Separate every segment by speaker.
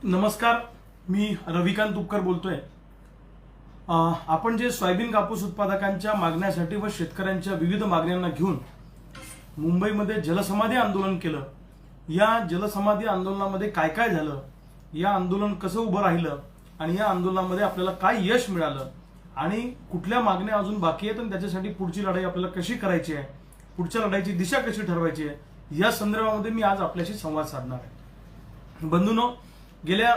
Speaker 1: नमस्कार, मी रविकांत तुपकर बोलतोय। आपण जे सोयाबीन कापूस उत्पादकांच्या मागण्यासाठी व शेतकऱ्यांच्या विविध मागण्यांना घेऊन मुंबईमध्ये जलसमाधी आंदोलन केलं, या जलसमाधी आंदोलनामध्ये काय काय झालं, या आंदोलन कसं उभं राहिलं आणि या आंदोलनामध्ये आपल्याला काय यश मिळालं आणि कुठल्या मागण्या अजून बाकी आहेत आणि त्याच्यासाठी पुढची लढाई आपल्याला कशी करायची आहे, पुढच्या लढाईची दिशा कशी ठरवायची आहे, या संदर्भामध्ये मी आज आपल्याशी संवाद साधणार आहे। बंधूंनो, गेल्या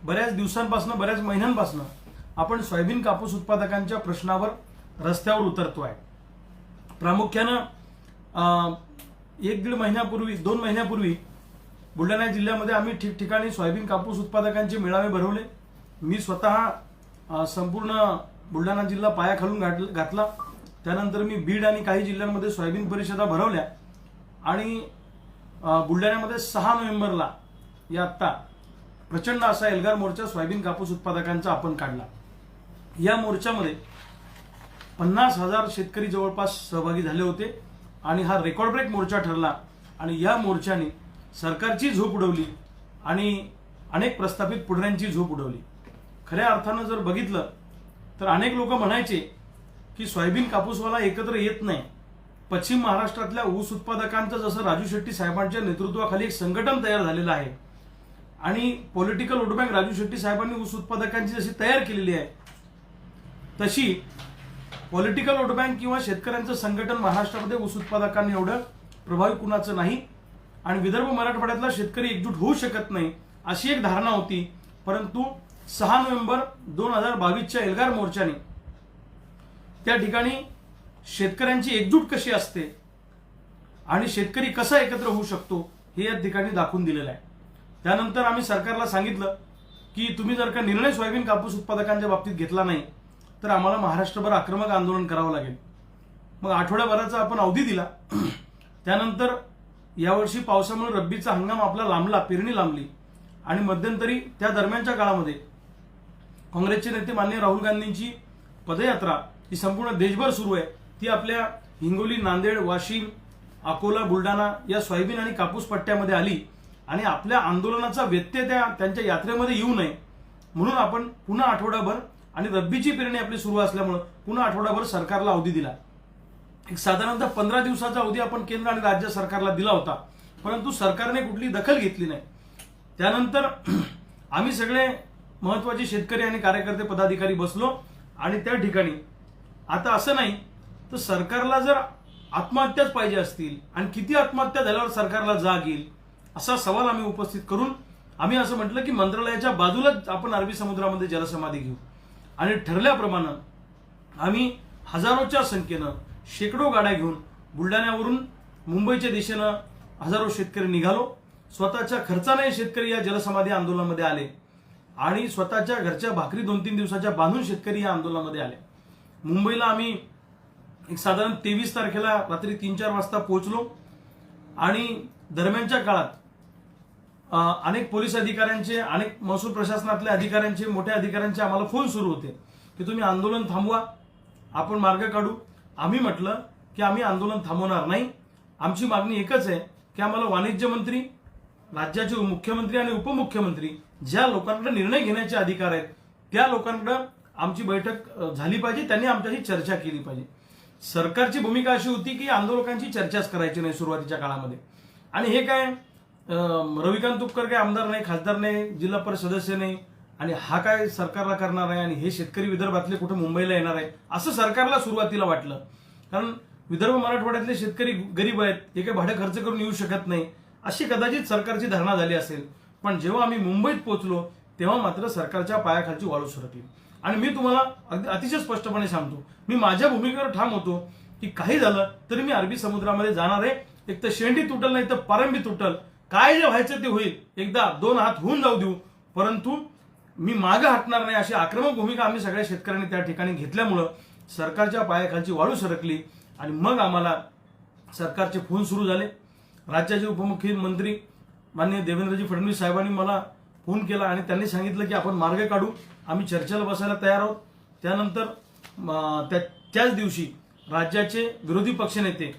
Speaker 1: बऱ्याच दिवसांपासून बऱ्याच महिन्यांपासून आपण सोयाबीन कापूस उत्पादकांच्या प्रश्नावर रस्त्यावर उतरतोय। प्रामुख्यानं 1-1.5 महिन्यापूर्वी 2 महिन्यापूर्वी बुलढाणा जिल्ह्यामध्ये आम्ही ठिकठिकाणी सोयाबीन कापूस उत्पादकांचे मेळावे भरवले। मी स्वतः संपूर्ण बुलढाणा जिल्हा पायाखालून घातला। त्यानंतर मी बीड आणि काही जिल्ह्यांमध्ये सोयाबीन परिषदा भरवल्या आणि बुलढाण्यामध्ये 6 नोव्हेंबरला या आत्ता प्रचंड असा एल्गार मोर्चा सोयाबीन कापूस उत्पादकांचा आपण काढला। या मोर्चामध्ये 50,000 शेतकरी जवळपास सहभागी झाले होते आणि हा रेकॉर्ड ब्रेक मोर्चा ठरला आणि या मोर्चाने सरकारची झोप उडवली आणि अनेक प्रस्थापित पुढाऱ्यांची झोप उडवली। खऱ्या अर्थानं जर बघितलं तर अनेक लोक म्हणायचे की सोयाबीन कापूसवाला एकत्र येत नाही। पश्चिम महाराष्ट्रातल्या ऊस उत्पादकांचं जसं राजू शेट्टी साहेबांच्या नेतृत्वाखाली एक संघटन तयार झालेलं आहे आणि political vote bank Raju Shetty साहेबांनी ऊस उत्पादकांची जशी तयार केलेली आहे तशी पॉलिटिकल वोट बँक किंवा शेतकऱ्यांचं संघटन महाराष्ट्रामध्ये ऊस उत्पादकांनी एवढं प्रभावी कुणाचं नाही आणि विदर्भ मराठवाड्यातला शेतकरी एकजूट होऊ शकत नाही अशी एक धारणा होती। परंतु 6 नोव्हेंबर 2022च्या एल्गार मोर्चाने त्या ठिकाणी शेतकऱ्यांची एकजूट कशी असते आणि शेतकरी कसा एकत्र होऊ शकतो हे या ठिकाणी दाखवून दिलेलं आहे। त्यानंतर आम्ही सरकारला सांगितलं की तुम्ही जर का निर्णय सोयाबीन कापूस उत्पादकांच्या बाबतीत घेतला नाही तर आम्हाला महाराष्ट्रभर आक्रमक आंदोलन करावं लागेल। मग आठवड्याभराचा आपण अवधी दिला। त्यानंतर यावर्षी पावसामुळे रब्बीचा हंगाम आपला लांबला, पेरणी लांबली आणि मध्यंतरी त्या दरम्यानच्या काळामध्ये काँग्रेसचे नेते माननीय राहुल गांधींची पदयात्रा ही संपूर्ण देशभर सुरू आहे। ती आपल्या हिंगोली, नांदेड, वाशिम, अकोला, बुलढाणा या सोयाबीन आणि कापूस पट्ट्यामध्ये आली आणि आपल्या आंदोलनाचा व्यत्यय त्यांच्या यात्रेमध्ये येऊ नये म्हणून आपण पुन्हा आठवडाभर आणि रब्बीची पेरणी आपली सुरू असल्यामुळे पुन्हा आठवडाभर सरकारला अवधी दिला। एक साधारणतः 15 दिवसाचा अवधी आपण केंद्र आणि राज्य सरकारला दिला होता, परंतु सरकारने कुठली दखल घेतली नाही। त्यानंतर आम्ही सगळे महत्वाचे शेतकरी आणि कार्यकर्ते पदाधिकारी बसलो आणि त्या ठिकाणी आता असं नाही तर सरकारला जर आत्महत्याच पाहिजे असतील आणि किती आत्महत्या झाल्यावर सरकारला जाग येईल असा सवाल आम्ही उपस्थित करून आम्ही असं म्हटलं की मंत्रालयाच्या बाजूलाच आपण अरबी समुद्रामध्ये जलसमाधी घेऊ आणि ठरल्याप्रमाणे आम्ही हजारोच्या संख्येनं शेकडो गाड्या घेऊन बुलढाण्यावरून मुंबईच्या दिशेनं हजारो शेतकरी निघालो। स्वतःच्या खर्चाने शेतकरी या जलसमाधी आंदोलनामध्ये आले आणि स्वतःच्या घरच्या भाकरी 2-3 दिवसाच्या बांधून शेतकरी या आंदोलनामध्ये आले। मुंबईला आम्ही एक साधारण 23 तारखेला रात्री 3-4 वाजता पोहोचलो आणि दरम्यानच्या काळात अनेक पोलीस अधिकाऱ्यांचे, अनेक महसूल प्रशासनातल्या अधिकाऱ्यांचे, मोठ्या अधिकाऱ्यांचे आम्हाला फोन सुरू होते की तुम्ही आंदोलन थांबवा, आपण मार्ग काढू। आम्ही म्हटलं की आम्ही आंदोलन थांबवणार नाही। आमची मागणी एकच आहे की आम्हाला वाणिज्य मंत्री, राज्याचे मुख्यमंत्री आणि उपमुख्यमंत्री ज्या लोकांकडे निर्णय घेण्याचे अधिकार आहेत त्या लोकांकडे आमची बैठक झाली पाहिजे, त्यांनी आमच्याशी चर्चा केली पाहिजे। सरकारची भूमिका अशी होती की आंदोलकांची चर्चाच करायची नाही सुरुवातीच्या काळामध्ये आणि हे काय रविकांत तुपकर काय आमदार नाही, खासदार नाही, जिल्हा परिषद सदस्य नाही आणि हा काय सरकारला करणार आहे आणि हे शेतकरी विदर्भातले कुठे मुंबईला येणार आहे असं सरकारला सुरुवातीला वाटलं। कारण विदर्भ मराठवाड्यातले शेतकरी गरीब आहेत, हे काही भाडे खर्च करून येऊ शकत नाही अशी कदाचित सरकारची धारणा झाली असेल। पण जेव्हा आम्ही मुंबईत पोहोचलो तेव्हा मात्र सरकारच्या पायाखालची वाळू सरकली आणि मी तुम्हाला अतिशय स्पष्टपणे सांगतो, मी माझ्या भूमिकेवर ठाम होतो की काही झालं तरी मी अरबी समुद्रामध्ये जाणार आहे। एक तर शेंडी तुटल नाही तर पारंबी तुटल, काय जे व्हायचं ते होईल, एकदा 2 हात होऊन जाऊ देऊ, परंतु मी मागे हटणार नाही अशी आक्रमक भूमिका आम्ही सगळ्या शेतकऱ्यांनी त्या ठिकाणी घेतल्यामुळं सरकारच्या पायाखालची वाळू सरकली आणि मग आम्हाला सरकारचे फोन सुरू झाले। राज्याचे उपमुख्यमंत्री माननीय देवेंद्रजी फडणवीस साहेबांनी मला फोन केला आणि त्यांनी सांगितलं की आपण मार्ग काढू, आम्ही चर्चेला बसायला तयार आहोत। त्यानंतर त्याच दिवशी राज्याचे विरोधी पक्षनेते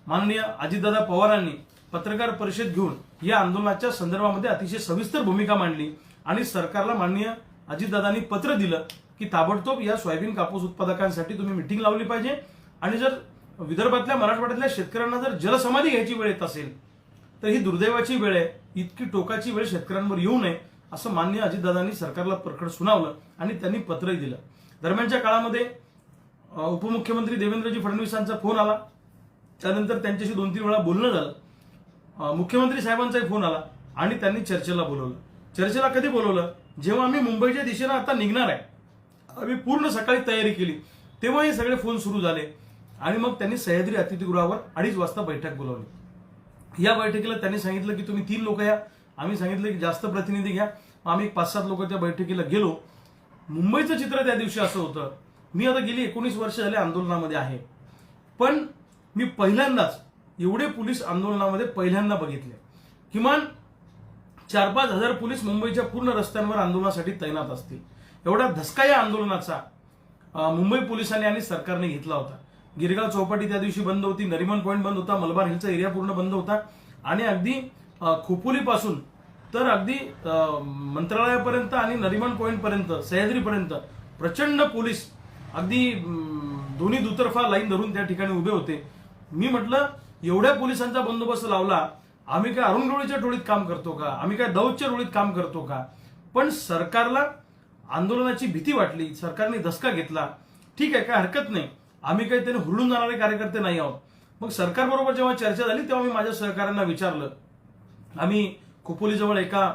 Speaker 1: माननीय अजितदादा पवारांनी पत्रकार परिषद घेऊन या आंदोलनाच्या संदर्भामध्ये अतिशय सविस्तर भूमिका मांडली आणि सरकारला माननीय अजितदादांनी पत्र दिलं की ताबडतोब या सोयाबीन कापूस उत्पादकांसाठी तुम्ही मिटिंग लावली पाहिजे आणि जर विदर्भातल्या मराठवाड्यातल्या शेतकऱ्यांना जर जलसमाधी घ्यायची वेळ येत असेल तर ही दुर्दैवाची वेळ आहे, इतकी टोकाची वेळ शेतकऱ्यांवर येऊ नये असं माननीय अजितदादांनी सरकारला प्रकट सुनावलं आणि त्यांनी पत्रही दिलं. दरम्यानच्या काळामध्ये उपमुख्यमंत्री देवेंद्रजी फडणवीसांचा फोन आला, त्यानंतर त्यांच्याशी 2-3 वेळा बोलणं झालं. मुख्यमंत्री साहेबांचाही फोन आला आणि त्यांनी चर्चेला बोलवलं. चर्चेला कधी बोलवलं? जेव्हा आम्ही मुंबईच्या दिशेनं आता निघणार आहे, आम्ही पूर्ण सकाळी तयारी केली, तेव्हा हे सगळे फोन सुरू झाले आणि मग त्यांनी सह्याद्री अतिथीगृहावर 2:30 वाजता बैठक बोलावली. या बैठकीला त्यांनी सांगितलं की तुम्ही 3 लोक या. आम्ही सांगितलं की जास्त प्रतिनिधी घ्या. आम्ही 5-7 लोक त्या बैठकीला गेलो. मुंबईचं चित्र त्या दिवशी असं होतं, मी आता गेली 19 वर्ष झाले आंदोलनामध्ये आहे, पण मी पहिल्यांदाच एवढे पोलीस आंदोलनामध्ये पहिल्यांदा बघितले. किमान 4-5 हजार पोलीस मुंबईच्या पूर्ण रस्त्यांवर आंदोलनासाठी तैनात असतील. एवढा धसका या आंदोलनाचा मुंबई पोलिसांनी आणि सरकारने घेतला होता. गिरगाव चौपाटी त्या दिवशी बंद होती, नरिमन पॉईंट बंद होता, मलबार हिलचा एरिया पूर्ण बंद होता आणि अगदी खोपोलीपासून तर अगदी मंत्रालयापर्यंत आणि नरिमन पॉईंट पर्यंत, सह्याद्रीपर्यंत प्रचंड पोलीस अगदी दोन्ही दुतर्फा लाईन धरून त्या ठिकाणी उभे होते. मी म्हटलं एवढ्या पोलिसांचा बंदोबस्त लावला, आम्ही काय अरुणगोळीच्या टोळीत काम करतो का? आम्ही काय दौदच्या टोळीत काम करतो का? पण सरकारला आंदोलनाची भीती वाटली, सरकारने धसका घेतला. ठीक आहे, काय हरकत नाही, आम्ही काही त्याने हुरळून जाणारे कार्यकर्ते नाही आहोत. मग सरकारबरोबर जेव्हा चर्चा झाली तेव्हा मी माझ्या सहकाऱ्यांना विचारलं. आम्ही खोपोलीजवळ एका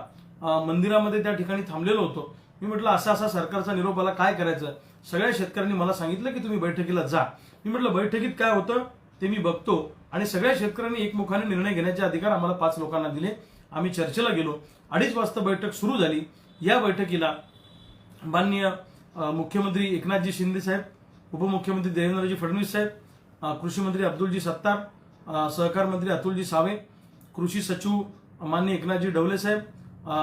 Speaker 1: मंदिरामध्ये त्या ठिकाणी थांबलेलो होतो. मी म्हटलं असा असा सरकारचा निरोप आला, काय करायचं? सगळ्या शेतकऱ्यांनी मला सांगितलं की तुम्ही बैठकीला जा. मी म्हटलं बैठकीत काय होतं ते मी बघतो आणि सगळ्या शेतकऱ्यांनी एकमुखाने निर्णय घेण्याचे अधिकार आम्हाला 5 लोकांना दिले. आम्ही चर्चेला गेलो. 2:30 वाजता बैठक सुरू झाली. या बैठकीला माननीय मुख्यमंत्री एकनाथजी शिंदे साहेब, उपमुख्यमंत्री देवेंद्रजी फडणवीस साहेब, कृषी मंत्री अब्दुलजी सत्तार, सहकार मंत्री अतुलजी सावे, कृषी सचिव माननीय एकनाथजी डवले साहेब,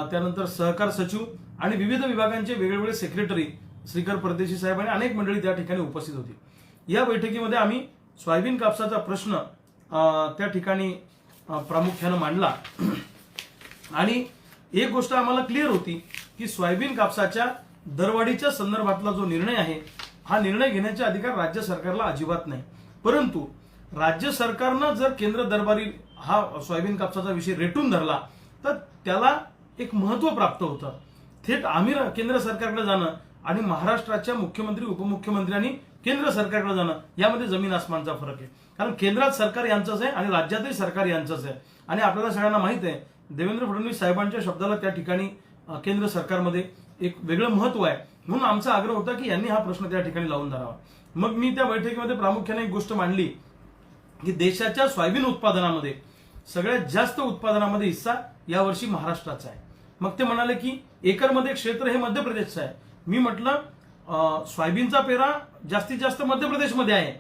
Speaker 1: त्यानंतर सहकार सचिव आणि विविध विभागांचे वेगवेगळे सेक्रेटरी श्रीकर परदेशी साहेब आणि अनेक मंडळी त्या ठिकाणी उपस्थित होती. या बैठकीमध्ये आम्ही सोयाबीन कापसाचा प्रश्न त्या ठिकाणी प्रामुख्याने मांडला आणि एक गोष्ट आम्हाला क्लिअर होती की सोयाबीन कापसाच्या दरवाढीच्या संदर्भातला जो निर्णय आहे हा निर्णय घेण्याचे अधिकार राज्य सरकारला अजिबात नाही. परंतु राज्य सरकारनं जर केंद्र दरबारी हा सोयाबीन कापसाचा विषय रेटून धरला तर त्याला एक महत्व प्राप्त होतं. थेट आम्ही केंद्र सरकारकडे जाणं आणि महाराष्ट्राच्या मुख्यमंत्री उपमुख्यमंत्र्यांनी केंद्र सरकारकडे जाणं यामध्ये जमीन आसमानचा फरक आहे. कारण केंद्रात सरकार यांचंच आहे आणि राज्यातही सरकार यांचंच आहे आणि आपल्याला सगळ्यांना माहित आहे देवेंद्र फडणवीस साहेबांच्या शब्दाला त्या ठिकाणी केंद्र सरकारमध्ये एक वेगळं महत्व आहे. म्हणून आमचा आग्रह होता की यांनी हा प्रश्न त्या ठिकाणी लावून धरावा. मग मी त्या बैठकीमध्ये प्रामुख्याने एक गोष्ट मांडली की देशाच्या सोयाबीन उत्पादनामध्ये सगळ्यात जास्त उत्पादनामध्ये हिस्सा यावर्षी महाराष्ट्राचा आहे. मग ते म्हणाले की एकरमध्ये क्षेत्र हे मध्य प्रदेशचं आहे. मी म्हटलं सोयाबीनचा पेरा जास्तीत जास्त मध्य प्रदेशमध्ये आहे,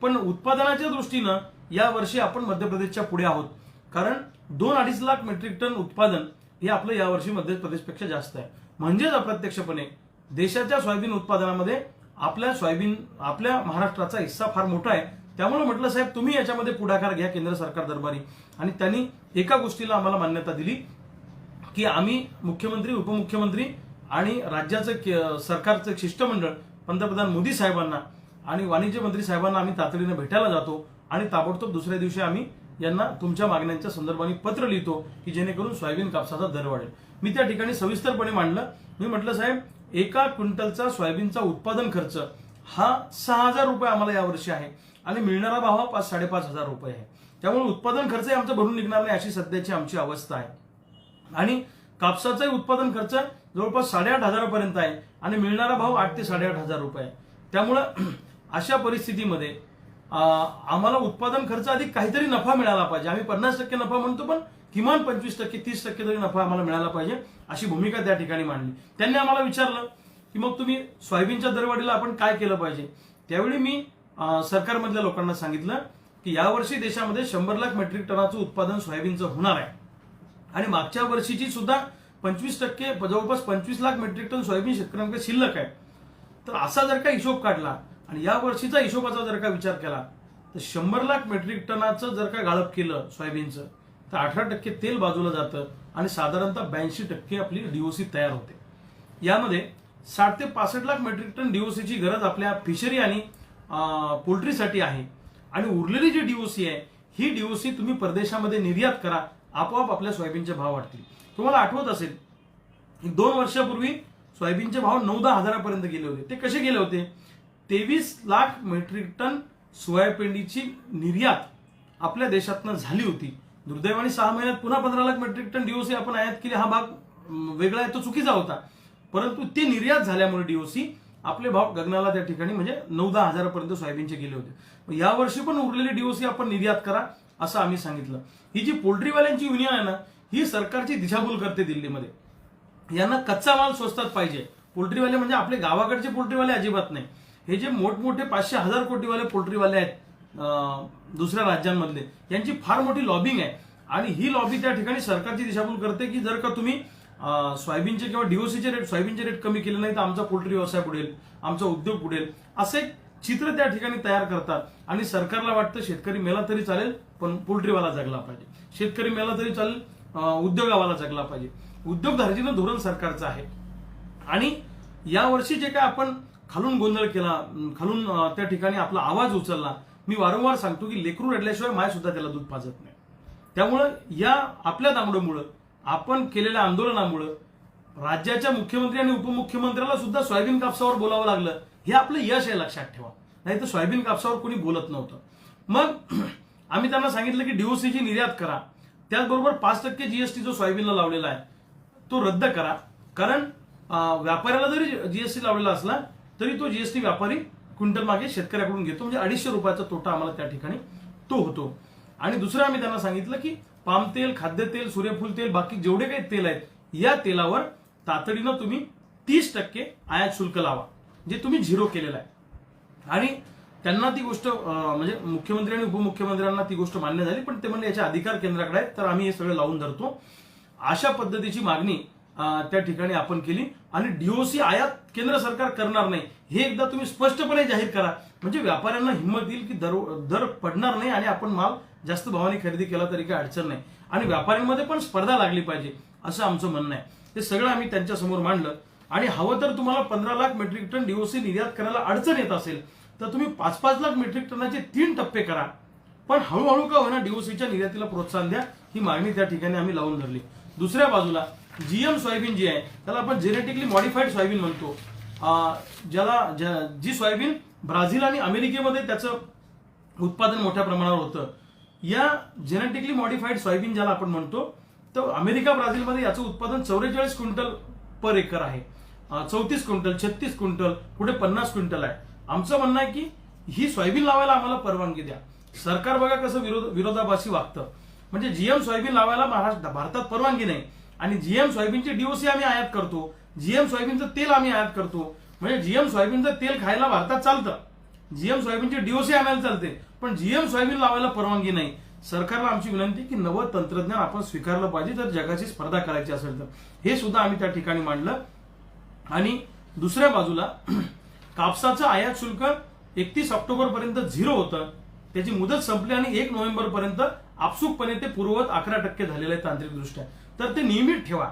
Speaker 1: पण उत्पादनाच्या दृष्टीनं यावर्षी आपण मध्य प्रदेशच्या पुढे आहोत. कारण 2-2.5 लाख मेट्रिक टन उत्पादन हे आपलं यावर्षी मध्य प्रदेशपेक्षा जास्त आहे. म्हणजेच अप्रत्यक्षपणे देशाच्या सोयाबीन उत्पादनामध्ये आपल्या महाराष्ट्राचा हिस्सा फार मोठा आहे. त्यामुळे म्हटलं साहेब तुम्ही याच्यामध्ये पुढाकार घ्या केंद्र सरकार दरबारी. आणि त्यांनी एका गोष्टीला आम्हाला मान्यता दिली की आम्ही मुख्यमंत्री उपमुख्यमंत्री आणि राज्याचं सरकारचं शिष्टमंडळ पंतप्रधान मोदी साहेबांना आणि वाणिज्य मंत्री साहेबांना आम्ही तातडीने भेटायला जातो आणि ताबडतोब दुसऱ्या दिवशी आम्ही यांना तुमच्या मागण्यांच्या संदर्भाने पत्र लिहितो की जेणेकरून सोयाबीन कापसाचा दर वाढेल. मी त्या ठिकाणी सविस्तरपणे मांडलं. मी म्हटलं साहेब 1 क्विंटलचा सोयाबीनचा उत्पादन खर्च हा 6,000 रुपये आम्हाला यावर्षी आहे आणि मिळणारा भाव हा 5,000-5,500 रुपये आहे. त्यामुळे उत्पादन खर्चही आमचा भरून निघणार नाही अशी सध्याची आमची अवस्था आहे. आणि कापसाचाही उत्पादन खर्च जवळपास 8,500 पर्यंत आहे आणि मिळणारा भाव 8,000 ते 8,500 रुपये आहे. त्यामुळं अशा परिस्थितीमध्ये आम्हाला उत्पादन खर्च अधिक काहीतरी नफा मिळाला पाहिजे. आम्ही 50% नफा म्हणतो, पण किमान 25%, 30% तरी नफा आम्हाला मिळाला पाहिजे अशी भूमिका त्या ठिकाणी मांडली. त्यांनी आम्हाला विचारलं की मग तुम्ही सोयाबीनच्या दरवाढीला आपण काय केलं पाहिजे. त्यावेळी मी सरकारमधल्या लोकांना सांगितलं की यावर्षी देशामध्ये 100 लाख मेट्रिक टनाचं उत्पादन सोयाबीनचं होणार आहे आणि मागच्या वर्षीची सुद्धा 25% जवळपास 25 लाख मेट्रिक टन सोयाबीन शेतकऱ्यांकडे शिल्लक आहे. तर असा जर का हिशोब काढला आणि या वर्षीचा हिशोबाचा जर का विचार केला तर 100 लाख मेट्रिक टनाचं जर का गाळप केलं सोयाबीनचं तर 18% तेल बाजूला जातं आणि साधारणतः 82% आपली डीओसी तयार होते. यामध्ये 60 ते 65 लाख मेट्रिक टन डीओसीची गरज आपल्या फिशरी आणि पोल्ट्रीसाठी आहे. आणि उरलेली जी डीओसी आहे ही डीओसी तुम्ही परदेशामध्ये निर्यात करा, आपोआप आपल्या सोयाबीनचे भाव वाढतील. तुम्हाला आठवत असेल 2 वर्षापूर्वी सोयाबीनचे भाव 9-10 हजारापर्यंत गेले होते. ते कसे गेले होते? 23 लाख मेट्रिक टन सोयाबीनची निर्यात आपल्या देशातनं झाली होती. दुर्दैवाने 6 महिन्यात पुन्हा 15 लाख मेट्रिक टन डीओसी आपण आयात केली. हा भाग वेगळा आहे, तो चुकीचा होता. परंतु ते निर्यात झाल्यामुळे डीओसी आपले भाव गगनाला त्या ठिकाणी म्हणजे 9-10 हजारापर्यंत सोयाबीनचे गेले होते. या वर्षी पण उरलेली डीओसी आपण निर्यात करा असं आम्ही सांगितलं. ही जी पोल्ट्रीवाल्यांची युनियन आहे ना, ही सरकारची दिशाभूल करते दिल्लीमध्ये. यांना कच्चा माल स्वस्तात पाहिजे. पोल्ट्रीवाले म्हणजे आपले गावाकडचे पोल्ट्रीवाले अजिबात नाही. हे जे मोठमोठे 500-1000 कोटीवाले पोल्ट्रीवाले आहेत दुसऱ्या राज्यांमधले, यांची फार मोठी लॉबिंग आहे. आणि ही लॉबी त्या ठिकाणी सरकारची दिशाभूल करते की जर का तुम्ही सोयाबीनचे किंवा डीओसीचे रेट, सोयाबीनचे रेट कमी केले नाही तर आमचा पोल्ट्री व्यवसाय बुडेल, आमचा उद्योग बुडेल, असे एक चित्र त्या ठिकाणी तयार करतात. आणि सरकारला वाटतं शेतकरी मेला तरी चालेल पण पोल्ट्रीवाला जगला पाहिजे, शेतकरी मेला तरी चालेल उद्योगावाला जगला पाहिजे. उद्योगधारजीनं धोरण सरकारचं आहे. आणि यावर्षी जे काय आपण खालून गोंधळ केला, खालून त्या ठिकाणी आपला आवाज उचलला, मी वारंवार सांगतो की लेकरू रडल्याशिवाय माय सुद्धा त्याला दूध पाजत नाही. त्यामुळं या आपल्या दांगडोमुळं, आपण केलेल्या आंदोलनामुळं राज्याच्या मुख्यमंत्री आणि उपमुख्यमंत्र्याला सुद्धा सोयाबीन कापसावर बोलावं लागलं. हे आपलं यश आहे, लक्षात ठेवा. नाही तर सोयाबीन कापसावर कोणी बोलत नव्हतं. मग आम्ही त्यांना सांगितलं की डीओसीची निर्यात करा, त्याचबरोबर 5% जीएसटी जो सोयाबीनला लावलेला आहे तो रद्द करा. कारण व्यापाऱ्याला जरी जीएसटी लावलेला असला तरी तो जीएसटी व्यापारी क्विंटल मागे शेतकऱ्याकडून घेतो, म्हणजे 250 रुपयाचा तोटा आम्हाला त्या ठिकाणी तो होतो. आणि दुसरं आम्ही त्यांना सांगितलं की पाम तेल, खाद्यतेल, सूर्यफूल तेल, बाकी जेवढे काही तेल आहेत या तेलावर तातडीनं तुम्ही 30% आयात शुल्क लावा, जे तुम्ही झिरो केलेलं आहे. आणि त्यांना ती गोष्ट म्हणजे मुख्यमंत्री आणि उपमुख्यमंत्र्यांना ती गोष्ट मान्य झाली. पण ते म्हणले याचे अधिकार केंद्राकडे आहेत, तर आम्ही हे सगळं लावून धरतो. अशा पद्धतीची मागणी त्या ठिकाणी आपण केली. आणि डीओसी आयात केंद्र सरकार करणार नाही हे एकदा तुम्ही स्पष्टपणे जाहीर करा, म्हणजे व्यापाऱ्यांना हिंमत येईल की दर पडणार नाही आणि आपण माल जास्त भावाने खरेदी केला तरी काही अडचण नाही. आणि व्यापाऱ्यांमध्ये पण स्पर्धा लागली पाहिजे असं आमचं म्हणणं आहे. ते सगळं आम्ही त्यांच्या समोर मांडलं. आणि हवं तर तुम्हाला 15 लाख मेट्रिक टन डीओसी निर्यात करायला अडचण येत असेल तर तुम्ही 5-5 लाख मेट्रिक टनाचे 3 टप्पे करा, पण हळूहळू का होईना डीओसीच्या निर्यातीला प्रोत्साहन द्या. ही मागणी त्या ठिकाणी आम्ही लावून धरली. दुसऱ्या बाजूला जीएम सोयाबीन जी आहे त्याला आपण जेनेटिकली मॉडिफाईड सोयाबीन म्हणतो. जी सोयाबीन ब्राझील आणि अमेरिकेमध्ये त्याचं उत्पादन मोठ्या प्रमाणावर होतं. या जेनेटिकली मॉडिफाईड सोयाबीन ज्याला आपण म्हणतो, तर अमेरिका ब्राझीलमध्ये याचं उत्पादन 44 क्विंटल पर एकर आहे. 34 क्विंटल, 36 क्विंटल, पुढे 50 क्विंटल आहे. आमचं म्हणणं आहे की ही सोयाबीन लावायला आम्हाला परवानगी द्या. सरकार बघा कसं विरोधाभासी वागतं. म्हणजे जीएम सोयाबीन लावायला भारतात परवानगी नाही आणि जीएम सोयाबीनची डीओसी आम्ही आयात करतो, जीएम सोयाबीनचं तेल आम्ही आयात करतो. म्हणजे जीएम सोयाबीनचं तेल खायला भारतात चालतं, जीएम सोयाबीनची डीओसी आणायला चालते, पण जीएम सोयाबीन लावायला परवानगी नाही. सरकारला आमची विनंती की नवं तंत्रज्ञान आपण स्वीकारलं पाहिजे जर जगाची स्पर्धा करायची असेल तर. हे सुद्धा आम्ही त्या ठिकाणी मांडलं. आणि दुसऱ्या बाजूला कापसाचं आयात शुल्क 31 ऑक्टोबर पर्यंत 0 होतं, त्याची मुदत संपली आणि 1 नोव्हेंबर पर्यंत आपसूकपणे ते पूर्ववत 11% झालेलं आहे तांत्रिकदृष्ट्या. तर ते नियमित ठेवा.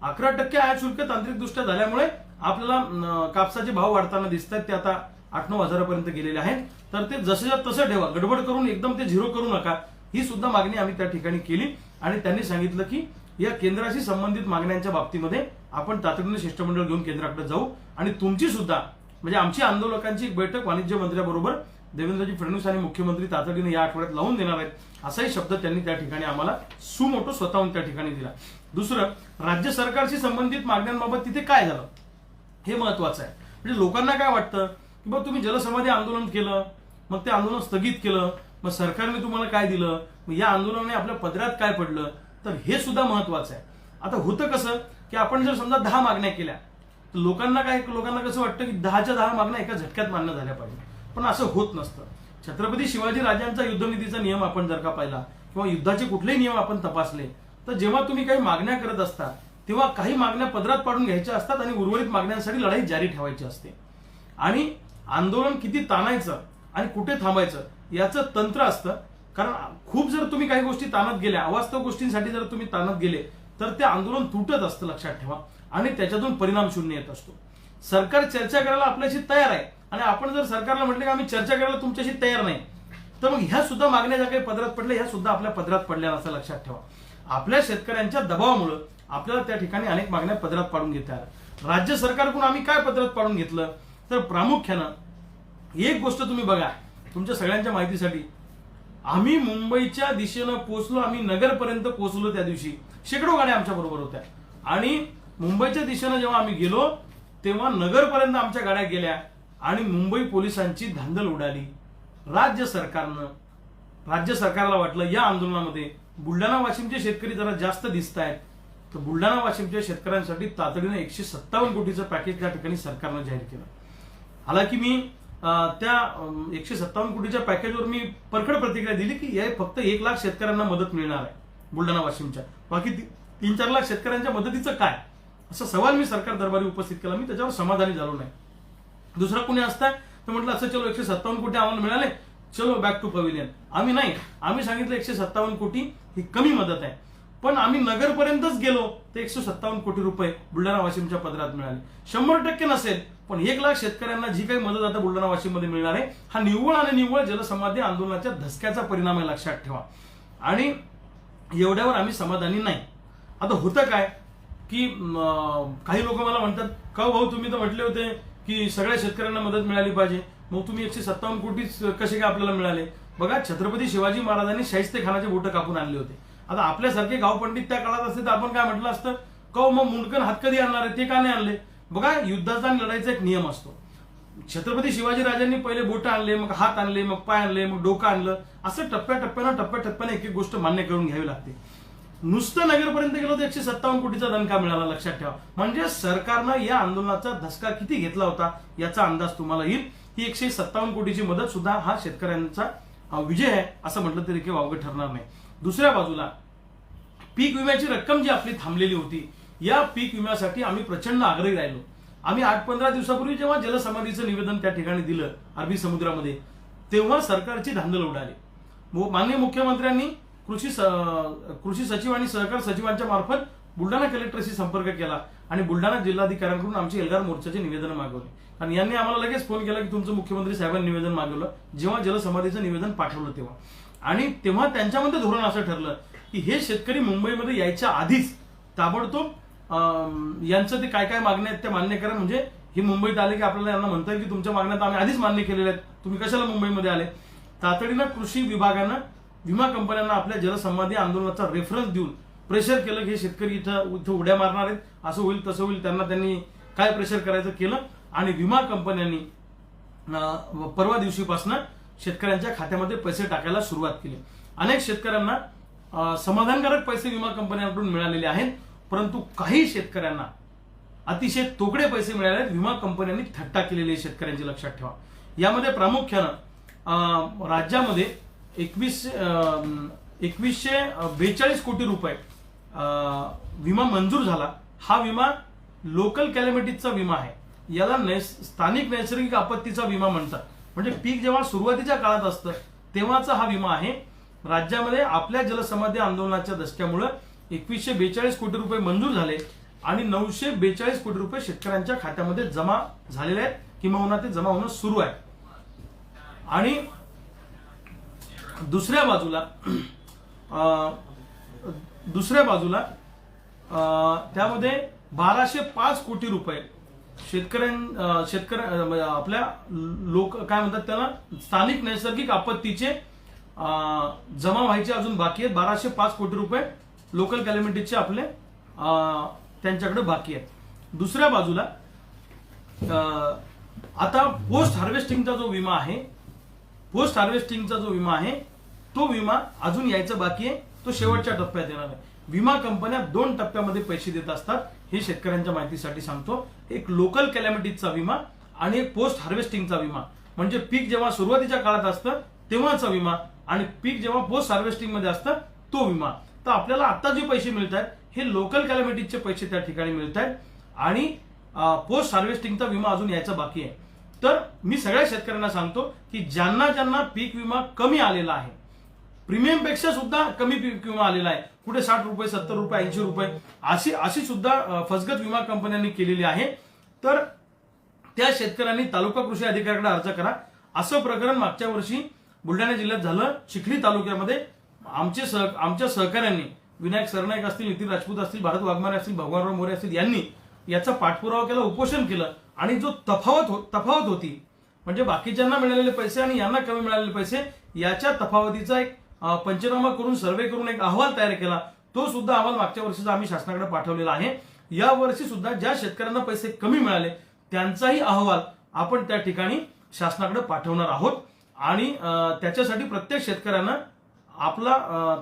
Speaker 1: 11% आयात शुल्क तांत्रिकदृष्ट्या झाल्यामुळे आपल्याला कापसाचे भाव वाढताना दिसत आहेत. ते आता 8-9 हजारापर्यंत गेलेले आहेत. तर ते जसं तसं ठेवा, गडबड करून एकदम ते 0 करू नका. ही सुद्धा मागणी आम्ही त्या ठिकाणी केली. आणि त्यांनी सांगितलं की या केंद्राशी संबंधित मागण्यांच्या बाबतीमध्ये आपण तातडीने शिष्टमंडळ घेऊन केंद्राकडे जाऊ. आणि तुमची सुद्धा म्हणजे आमची आंदोलकांची एक बैठक वाणिज्य मंत्र्याबरोबर देवेंद्रजी फडणवीस आणि मुख्यमंत्री तातडीने या आठवड्यात लावून देणार आहेत, असाही शब्द त्यांनी त्या ठिकाणी आम्हाला सुमोटो स्वतःहून त्या ठिकाणी दिला. दुसरं, राज्य सरकारशी संबंधित मागण्यांबाबत तिथे काय झालं हे महत्वाचं आहे. म्हणजे लोकांना काय वाटतं की बघ तुम्ही जलसमाधी आंदोलन केलं, मग ते आंदोलन स्थगित केलं, मग सरकारने तुम्हाला काय दिलं, मग या आंदोलनाने आपल्या पदरात काय पडलं, तर हे सुद्धा महत्वाचं आहे. आता होतं कसं की आपण जर समजा 10 मागण्या केल्या तर लोकांना कसं वाटतं की 10च्या 10 मागण्या एका झटक्यात मान्य झाल्या पाहिजे, पण असं होत नसतं. छत्रपती शिवाजी राजांचा युद्धनीतीचा नियम आपण जर का पाहिला किंवा युद्धाचे कुठलेही नियम आपण तपासले तर जेव्हा तुम्ही काही मागण्या करत असता तेव्हा काही मागण्या पदरात पाडून घ्यायच्या असतात आणि उर्वरित मागण्यांसाठी लढाई जारी ठेवायची असते. आणि आंदोलन किती ताणायचं आणि कुठे थांबायचं याचं तंत्र असतं. कारण खूप जर तुम्ही काही गोष्टी ताणत गेल्या, अवास्तव गोष्टींसाठी जर तुम्ही ताणत गेले तर ते आंदोलन तुटत असतं, लक्षात ठेवा, आणि त्याच्यातून परिणाम शून्य येत असतो. सरकार चर्चा करायला आपल्याशी तयार आहे आणि आपण जर सरकारला म्हटलं की आम्ही चर्चा करायला तुमच्याशी तयार नाही, तर मग ह्या सुद्धा मागण्या ज्या काही पदरात पडल्या ह्या सुद्धा आपल्या पदरात पडल्या असं लक्षात ठेवा. आपल्या शेतकऱ्यांच्या दबावामुळे आपल्याला त्या ठिकाणी अनेक मागण्या पदरात पाडून घेता आल्या. राज्य सरकारकडून आम्ही काय पदरात पाडून घेतलं तर प्रामुख्यानं एक गोष्ट तुम्ही बघा, तुमच्या सगळ्यांच्या माहितीसाठी, आम्ही मुंबईच्या दिशेनं पोहोचलो, आम्ही नगरपर्यंत पोहोचलो, त्या दिवशी शेकडो गाड्या आमच्या बरोबर होत्या आणि मुंबईच्या दिशेनं जेव्हा आम्ही गेलो तेव्हा नगरपर्यंत आमच्या गाड्या गेल्या आणि मुंबई पोलिसांची धांदल उडाली. राज्य सरकारला वाटलं या आंदोलनामध्ये बुलढाणा वाशिमचे शेतकरी जरा जास्त दिसत आहेत, तर बुलढाणा वाशिमच्या शेतकऱ्यांसाठी तातडीनं 157 कोटीचं पॅकेज त्या ठिकाणी सरकारनं जाहीर केलं. हालाकी मी त्या 157 कोटीच्या पॅकेजवर मी परखड प्रतिक्रिया दिली की हे फक्त 1 लाख शेतकऱ्यांना मदत मिळणार आहे बुलढाणा वाशिमच्या, बाकी 3-4 लाख शेतकऱ्यांच्या मदतीचं काय, असा सवाल मी सरकार दरबारी उपस्थित केला. मी त्याच्यावर समाधानी झालो नाही. दुसरा कोणी असता तर म्हटलं असं चलो 157 कोटी आम्हाला मिळाले, चलो बॅक टू पवेलियन. आम्ही नाही, आम्ही सांगितलं 157 कोटी ही कमी मदत आहे, पण आम्ही नगरपर्यंतच गेलो तर 157 कोटी रुपये बुलढाणा वाशिमच्या पदरात मिळाले. 100% नसेल, पण 1 लाख शेतकऱ्यांना जी काही मदत आता बुलढाणा वाशिम मध्ये मिळणार आहे हा निव्वळ आणि निव्वळ जलसमाधी आंदोलनाच्या धसक्याचा परिणाम आहे, लक्षात ठेवा. आणि एवढ्यावर आम्ही समाधानी नाही. आता होतं काय की काही लोक मला म्हणतात का भाऊ तुम्ही तर म्हटले होते की सगळ्या शेतकऱ्यांना मदत मिळाली पाहिजे, मग तुम्ही 157 कोटीच कसे काय आपल्याला मिळाले. बघा, छत्रपती शिवाजी महाराजांनी शाहिस्ते खानाचे बोटं कापून आणले होते. आता आपल्यासारखे गावपंडित त्या काळात असते तर आपण काय म्हटलं असतं, का मग मुंडकन हात कधी आणणार आहे, ते का नाही आणले. बघा, युद्धाचा आणि लढाईचा एक नियम असतो. छत्रपती शिवाजी राजांनी पहिले बोटं आणले, मग हात आणले, मग पाय आणले, मग डोकं आणलं, असं टप्प्याटप्प्याने एक एक गोष्ट मान्य करून घ्यावी लागते. नुसतं नगरपर्यंत गेलो तर 157 कोटीचा दणका मिळाला, लक्षात ठेवा. म्हणजे सरकारनं या आंदोलनाचा धसका किती घेतला होता याचा अंदाज तुम्हाला येईल. ही 157 कोटीची मदत सुद्धा हा शेतकऱ्यांचा विजय आहे असं म्हटलं तरी काही वावगं ठरणार नाही. दुसऱ्या बाजूला पीक विम्याची रक्कम जी आपली थांबलेली होती, या पीक विम्यासाठी आम्ही प्रचंड आग्रही राहिलो. आम्ही 8-15 दिवसापूर्वी जेव्हा जलसमाधीचं निवेदन त्या ठिकाणी दिलं अरबी समुद्रामध्ये, तेव्हा सरकारची धांदल उडाली. माननीय मुख्यमंत्र्यांनी कृषी सचिव आणि सहकार सचिवांच्या मार्फत बुलढाणा कलेक्टरशी संपर्क केला आणि बुलढाणा जिल्हाधिकाऱ्यांकडून आमचे एल्गार मोर्चाचे निवेदन मागवले. आणि यांनी आम्हाला लगेच फोन केला की तुमचं मुख्यमंत्री साहेबांनी निवेदन मागवलं, जेव्हा जलसमाधीचं निवेदन पाठवलं तेव्हा. आणि तेव्हा त्यांच्यामध्ये धोरण असं ठरलं की हे शेतकरी मुंबईमध्ये यायच्या आधीच ताबडतोब यांचं ते काय काय मागण्या आहेत त्या मान्य करा. म्हणजे ही मुंबईत आले की आपल्याला यांना म्हणता येईल की तुमच्या मागण्या आम्ही आधीच मान्य केलेल्या आहेत, तुम्ही कशाला मुंबईमध्ये आले. तातडीनं कृषी विभागानं विमा कंपन्यांना आपल्या जलसमाधी आंदोलनाचा रेफरन्स देऊन प्रेशर केलं की हे शेतकरी इथं उड्या मारणार आहेत, असं होईल तसं होईल. त्यांनी काय प्रेशर करायचं केलं आणि विमा कंपन्यांनी परवा दिवशीपासून शेतकऱ्यांच्या खात्यामध्ये पैसे टाकायला सुरुवात केली. अनेक शेतकऱ्यांना समाधानकारक पैसे विमा कंपन्यांकडून मिळालेले आहेत, परंतु काही शेतकऱ्यांना अतिशय तोकडे पैसे मिळाले आहेत. विमा कंपन्यांनी थट्टा केलेली आहे शेतकऱ्यांची, लक्षात ठेवा. यामध्ये प्रामुख्यानं राज्यामध्ये 2142 कोटी रुपये विमा मंजूर झाला. हा विमा लोकल कॅलॅमिटीचा विमा आहे. याला स्थानिक नैसर्गिक आपत्तीचा विमा म्हणतात. म्हणजे पीक जेव्हा सुरुवातीच्या काळात असतं तेव्हाचा हा विमा आहे. राज्यामध्ये आपल्या जलसमाधी आंदोलनाच्या धसक्यामुळे 2142 कोटी रुपये मंजूर झाले आणि 942 कोटी रुपये शेतकऱ्यांच्या खात्यामध्ये जमा झालेले आहेत, किंवा ते जमा होणं सुरू आहे. आणि दुसऱ्या त्यामध्ये 1205 कोटी रुपये आपल्या लोक काय म्हणतात त्याला स्थानिक नैसर्गिक आपत्तीचे जमा व्हायचे अजून बाकी आहेत. 1205 कोटी रुपये लोकल कॅलॅमिटीचे आपले त्यांच्याकडे बाकी आहेत. दुसऱ्या बाजूला आता पोस्ट हार्वेस्टिंगचा जो विमा आहे तो विमा अजून यायचा बाकी आहे, तो शेवटच्या टप्प्यात येणार आहे. विमा कंपन्या 2 टप्प्यामध्ये पैसे देत असतात, हे शेतकऱ्यांच्या माहितीसाठी सांगतो. एक लोकल कॅलॅमिटीचा विमा आणि एक पोस्ट हार्वेस्टिंगचा विमा. म्हणजे पीक जेव्हा सुरुवातीच्या काळात असतं तेव्हाचा विमा आणि पीक जेव्हा पोस्ट हार्वेस्टिंग मध्ये असतं तो विमा. तर आपल्याला आता जे पैसे मिळत आहेत हे लोकल कॅलॅमिटीचे पैसे त्या ठिकाणी मिळत आहेत आणि पोस्ट हार्वेस्टिंगचा विमा अजून यायचा बाकी आहे. तर मी सगळ्या शेतकऱ्यांना सांगतो की ज्यांना पीक विमा कमी आलेला आहे प्रीमियम पेक्षा सुद्धा कमी पीक विमा आलेला आहे. कुठे 60 रुपये, 70 रुपये, 80 रुपये अशी सुद्धा फसगत विमा कंपन्यांनी केलेली आहे. तर त्या शेतकऱ्यांनी तालुका कृषी अधिकाऱ्याकडे अर्ज करा. असं प्रकरण मागच्या वर्षी बुलढाणा जिल्ह्यात झालं. चिखली तालुक्यामध्ये आमच्या सहकाऱ्यांनी विनायक सरनाईक असतील, नितीन राजपूत असतील, भारत वाघमारे असतील, भगवानराव मोरे असतील यांनी याचा पाठपुरावा केला, उपोषण केलं. आणि जो तफावत होती म्हणजे बाकीच्यांना मिळालेले पैसे आणि यांना कमी मिळालेले पैसे याच्या तफावतीचा एक पंचनामा करून सर्वे करून एक अहवाल तयार केला. तो सुद्धा अहवाल मागच्या वर्षीचा आम्ही शासनाकडे पाठवलेला आहे. या वर्षी सुद्धा ज्या शेतकऱ्यांना पैसे कमी मिळाले त्यांचाही अहवाल आपण त्या ठिकाणी शासनाकडे पाठवणार आहोत. आणि त्याच्यासाठी प्रत्येक शेतकऱ्यांना आपला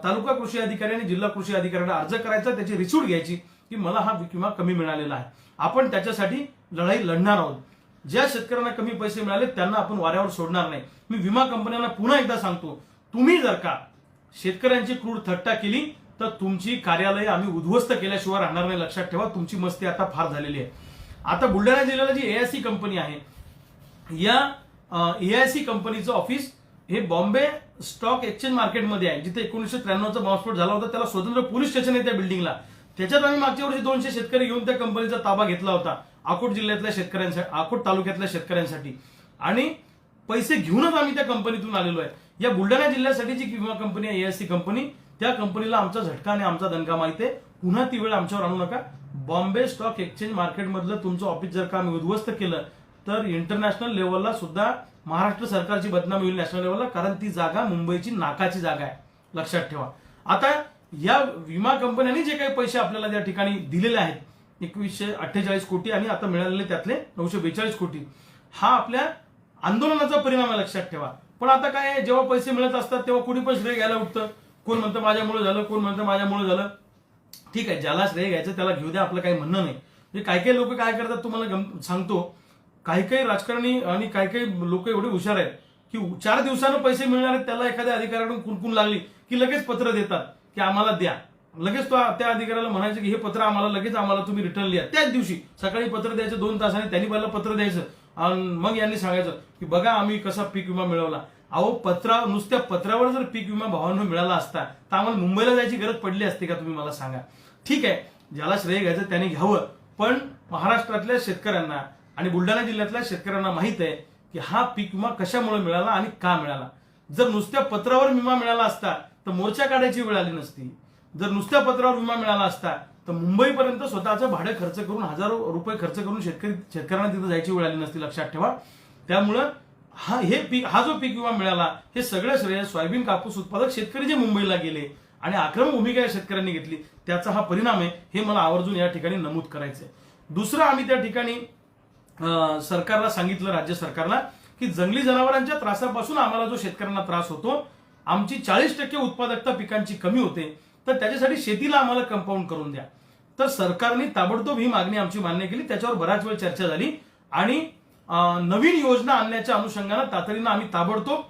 Speaker 1: तालुका कृषी अधिकारी आणि जिल्हा कृषी अधिकाऱ्याकडे अर्ज करायचा, त्याची रिसीट घ्यायची की मला हा पीक विमा कमी मिळालेला आहे. आपण त्याच्यासाठी लढाई लढणार आहोत. ज्या शेतकऱ्यांना कमी पैसे मिळाले त्यांना आपण वाऱ्यावर सोडणार नाही. मी विमा कंपन्यांना पुन्हा एकदा सांगतो, तुम्ही जर का शेतकऱ्यांची क्रूर थट्टा केली तर तुमची कार्यालय आम्ही उद्ध्वस्त केल्याशिवाय राहणार नाही. लक्षात ठेवा, तुमची मस्ती आता फार झालेली आहे. आता बुलढाणा जिल्ह्याला जी एआयसी कंपनी आहे, या एआयसी कंपनीचं ऑफिस हे बॉम्बे स्टॉक एक्सचेंज मार्केटमध्ये आहे, जिथे 1993चा बॉम्बस्फोट झाला होता. त्याला स्वतंत्र पोलीस स्टेशन आहे त्या बिल्डिंगला. त्याच्यात आम्ही मागच्या वर्षी 200 शेतकरी घेऊन त्या कंपनीचा ताबा घेतला होता अकोट जिल्ह्यातल्या शेतकऱ्यांसाठी, अकोट तालुक्यातल्या शेतकऱ्यांसाठी. आणि पैसे घेऊनच आम्ही त्या कंपनीतून आलेलो आहे. या बुलढाणा जिल्ह्यासाठी जी विमा कंपनी आहे एआयसी कंपनी, त्या कंपनीला आमचा झटका आणि आमचा दणका माहिती आहे. पुन्हा ती वेळ आमच्यावर आणू नका. बॉम्बे स्टॉक एक्सचेंज मार्केटमधलं तुमचं ऑफिस जर का आम्ही उद्ध्वस्त केलं तर इंटरनॅशनल लेवलला सुद्धा महाराष्ट्र सरकारची बदनामी होईल नॅशनल लेवलला. कारण ती जागा मुंबईची नाकाची जागा आहे, लक्षात ठेवा. आता या विमा कंपन्यांनी जे काही पैसे आपल्याला त्या ठिकाणी दिलेले आहेत 2148 कोटी आणि आता मिळालेले त्यातले 942 कोटी, हा आपल्या आंदोलनाचा परिणाम आहे, लक्षात ठेवा. पण आता काय आहे, जेव्हा पैसे मिळत असतात तेव्हा कोणी पण श्रेय घ्यायला उठतं. कोण म्हणतं माझ्यामुळे झालं, कोण म्हणतं माझ्यामुळे झालं. ठीक आहे, ज्याला श्रेय घ्यायचं त्याला घेऊ द्या, आपलं काही म्हणणं नाही. म्हणजे काही लोक काय करतात तुम्हाला सांगतो, काही राजकारणी आणि काही लोक एवढे हुशार आहेत की 4 दिवसानं पैसे मिळणार आहेत त्याला एखाद्या अधिकाऱ्याकडून कुणकुण लागली की लगेच पत्र देतात की आम्हाला द्या. लगेच तो त्या अधिकाऱ्याला म्हणायचं की हे पत्र आम्हाला तुम्ही रिटर्न लिहा. त्याच दिवशी सकाळी पत्र द्यायचं, 2 तासाने त्यांनी पहिला पत्र द्यायचं आणि मग यांनी सांगायचं की बघा आम्ही कसा पीक विमा मिळवला. अहो नुसत्या पत्रावर जर पीक विमा भावांना मिळाला असता तर आम्हाला मुंबईला जायची गरज पडली असते का, तुम्ही मला सांगा. ठीक आहे, ज्याला श्रेय घ्यायचं त्याने घ्यावं. पण महाराष्ट्रातल्या शेतकऱ्यांना आणि बुलढाणा जिल्ह्यातल्या शेतकऱ्यांना माहित आहे की हा पीक विमा कशामुळे मिळाला आणि का मिळाला. जर नुसत्या पत्रावर विमा मिळाला असता तर मोर्चा काढायची वेळ आली नसती. जर नुसत्या पत्रावर विमा मिळाला असता तर मुंबईपर्यंत स्वतःचं भाडं खर्च करून हजारो रुपये खर्च करून शेतकऱ्यांना तिथे जायची वेळ आली नसती, लक्षात ठेवा. त्यामुळं हा जो पीक विमा मिळाला हे सगळं श्रेय सोयाबीन कापूस उत्पादक शेतकरी जे मुंबईला गेले आणि आक्रमक भूमिका या शेतकऱ्यांनी घेतली त्याचा हा परिणाम आहे, हे मला आवर्जून या ठिकाणी नमूद करायचंय. दुसरं, आम्ही त्या ठिकाणी सरकारला सांगितलं, राज्य सरकारला, की जंगली जनावरांच्या त्रासापासून आम्हाला जो शेतकऱ्यांना त्रास होतो, आमची 40% उत्पादकता पिकांची कमी होते, तर त्याच्यासाठी शेतीला आम्हाला कंपाऊंड करून द्या. तर सरकारने ताबडतोब ही मागणी आमची मान्य केली. त्याच्यावर बराच वेळ चर्चा झाली आणि नवीन योजना आणण्याच्या अनुषंगानं तातडीनं आम्ही ताबडतोब